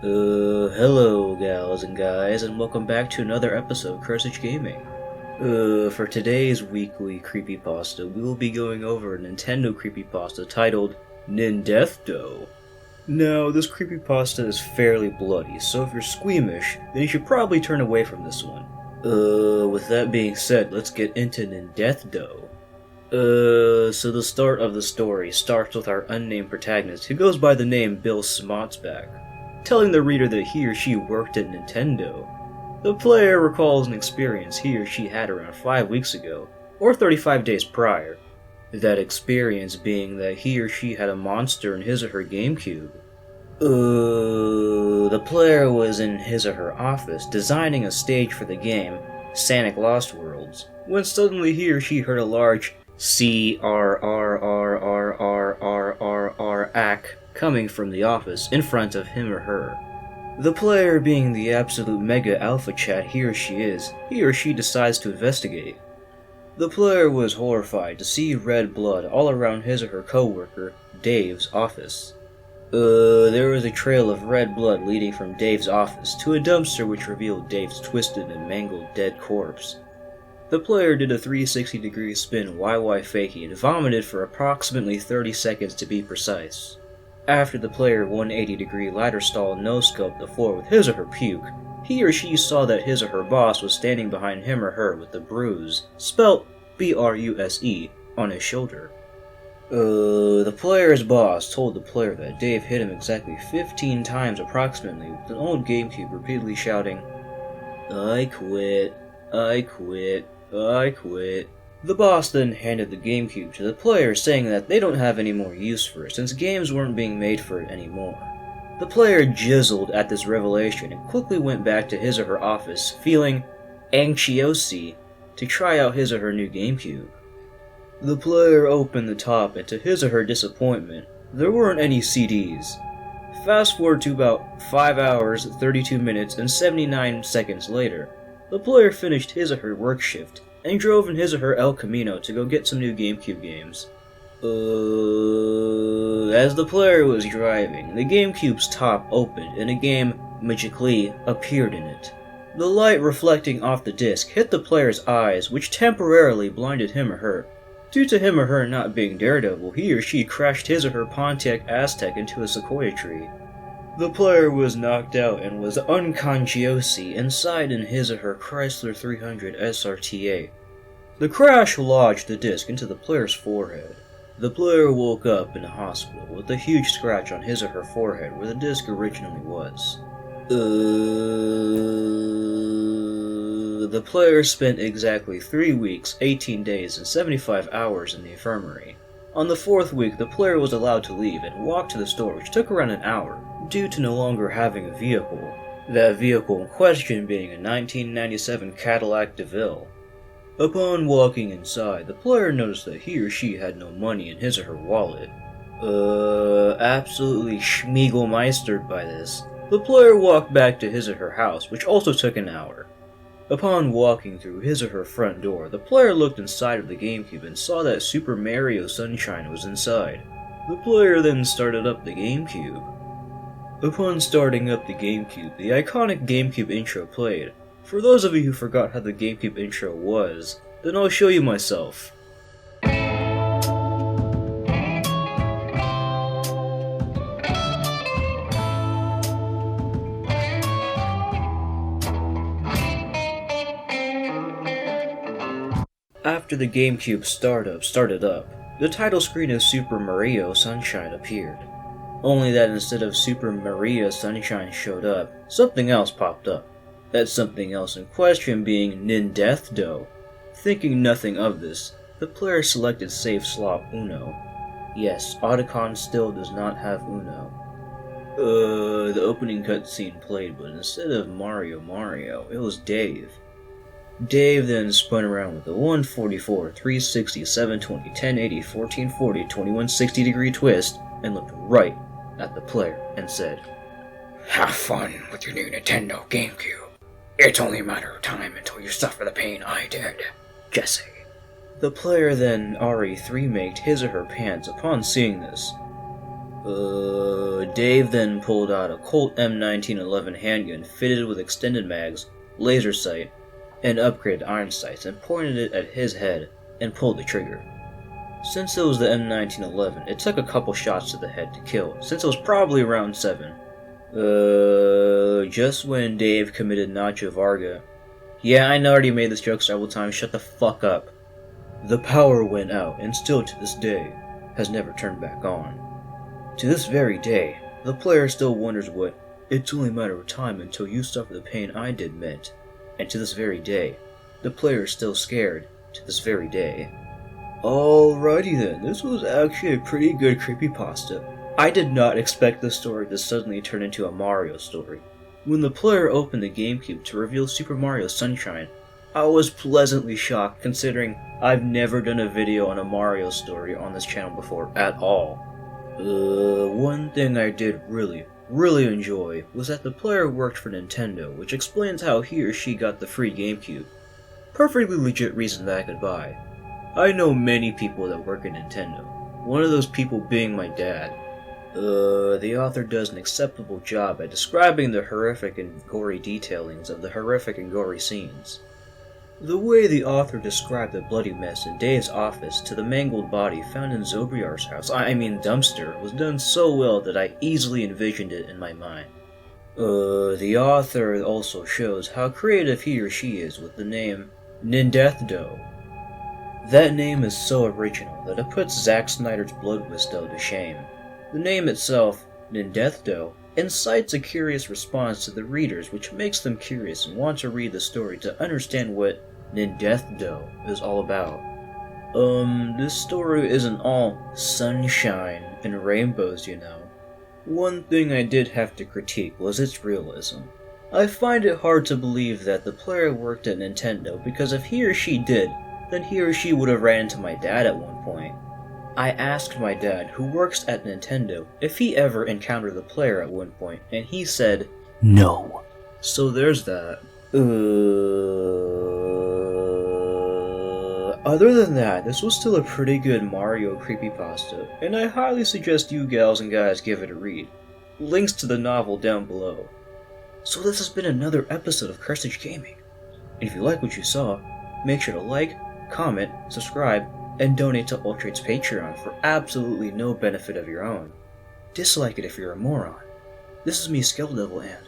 Hello gals and guys, and welcome back to another episode of Cursage Gaming. For today's weekly creepypasta, we will be going over a Nintendo creepypasta titled Nindeathdo. Now, this creepypasta is fairly bloody, so if you're squeamish, then you should probably turn away from this one. With that being said, let's get into Nindeathdo. So the start of the story starts with our unnamed protagonist, who goes by the name Bill Smotsback, telling the reader that he or she worked at Nintendo. The player recalls an experience he or she had around 5 weeks ago, or 35 days prior. That experience being that he or she had a monster in his or her GameCube. The player was in his or her office designing a stage for the game, Sonic Lost Worlds, when suddenly he or she heard a large C-R-R-R-R-R-R-R-R-ack coming from the office in front of him or her. The player being the absolute mega alpha chat he or she decides to investigate. The player was horrified to see red blood all around his or her co-worker, Dave's office. There was a trail of red blood leading from Dave's office to a dumpster which revealed Dave's twisted and mangled dead corpse. The player did a 360-degree spin YY fakie and vomited for approximately 30 seconds to be precise. After the player 180-degree ladder stall no-scoped the floor with his or her puke, he or she saw that his or her boss was standing behind him or her with the bruise, spelt B-R-U-S-E, on his shoulder. The player's boss told the player that Dave hit him exactly 15 times approximately with an old GameCube repeatedly shouting, "I quit, I quit, I quit." The boss then handed the GameCube to the player, saying that they don't have any more use for it since games weren't being made for it anymore. The player jizzled at this revelation and quickly went back to his or her office, feeling anxiousy to try out his or her new GameCube. The player opened the top, and to his or her disappointment, there weren't any CDs. Fast forward to about 5 hours, 32 minutes, and 79 seconds later, the player finished his or her work shift and drove in his or her El Camino to go get some new GameCube games. As the player was driving, the GameCube's top opened and a game magically appeared in it. The light reflecting off the disc hit the player's eyes, which temporarily blinded him or her. Due to him or her not being Daredevil, he or she crashed his or her Pontiac Aztek into a sequoia tree. The player was knocked out and was unconscious inside in his or her Chrysler 300 SRTA. The crash lodged the disc into the player's forehead. The player woke up in a hospital with a huge scratch on his or her forehead where the disc originally was. The player spent exactly 3 weeks, 18 days, and 75 hours in the infirmary. On the 4th week, the player was allowed to leave and walk to the store, which took around an hour, due to no longer having a vehicle. That vehicle in question being a 1997 Cadillac DeVille. Upon walking inside, the player noticed that he or she had no money in his or her wallet. Absolutely schmiegelmeistered by this, the player walked back to his or her house, which also took an hour. Upon walking through his or her front door, the player looked inside of the GameCube and saw that Super Mario Sunshine was inside. The player then started up the GameCube. Upon starting up the GameCube, the iconic GameCube intro played. For those of you who forgot how the GameCube intro was, then I'll show you myself. After the GameCube started up, the title screen of Super Mario Sunshine appeared. Only that instead of Super Mario Sunshine showed up, something else popped up. That something else in question being Nindeathdo. Thinking nothing of this, the player selected Save Slot Uno. Yes, Otacon still does not have Uno. The opening cutscene played, but instead of Mario, it was Dave. Dave then spun around with a 144, 360, 720, 1080, 1440, 2160 degree twist and looked right at the player and said, "Have fun with your new Nintendo GameCube. It's only a matter of time until you suffer the pain I did, Jesse." The player then RE3 maked his or her pants upon seeing this. Dave then pulled out a Colt M1911 handgun fitted with extended mags, laser sight, and upgraded iron sights and pointed it at his head and pulled the trigger. Since it was the M1911, it took a couple shots to the head to kill, since it was probably round 7. Just when Dave committed Nacho Varga. Yeah, I already made this joke several times, shut the fuck up. The power went out, and still to this day, has never turned back on. To this very day, the player still wonders what "it's only a matter of time until you suffer the pain I did" meant. And to this very day, the player is still scared, to this very day. Alrighty then, this was actually a pretty good creepypasta. I did not expect this story to suddenly turn into a Mario story. When the player opened the GameCube to reveal Super Mario Sunshine, I was pleasantly shocked considering I've never done a video on a Mario story on this channel before at all. One thing I did really enjoy was that the player worked for Nintendo, which explains how he or she got the free GameCube. Perfectly legit reason that I could buy. I know many people that work at Nintendo, one of those people being my dad. The author does an acceptable job at describing the horrific and gory detailings of the horrific and gory scenes. The way the author described the bloody mess in Dave's office to the mangled body found in Zobriar's house, dumpster, was done so well that I easily envisioned it in my mind. The author also shows how creative he or she is with the name Nindeathdo. That name is so original that it puts Zack Snyder's Blood Wistow to shame. The name itself, Nindeathdo, incites a curious response to the readers, which makes them curious and want to read the story to understand what Nindeathdo is all about. This story isn't all sunshine and rainbows, you know. One thing I did have to critique was its realism. I find it hard to believe that the player worked at Nintendo, because if he or she did, then he or she would have ran into my dad at one point. I asked my dad, who works at Nintendo, if he ever encountered the player at one point, and he said, no. So there's that. Other than that, this was still a pretty good Mario creepypasta, and I highly suggest you gals and guys give it a read. Links to the novel down below. So this has been another episode of Cursage Gaming. And if you like what you saw, make sure to like, comment, subscribe, and donate to Ultrade's Patreon for absolutely no benefit of your own. Dislike it if you're a moron. This is me, Skell Devil, and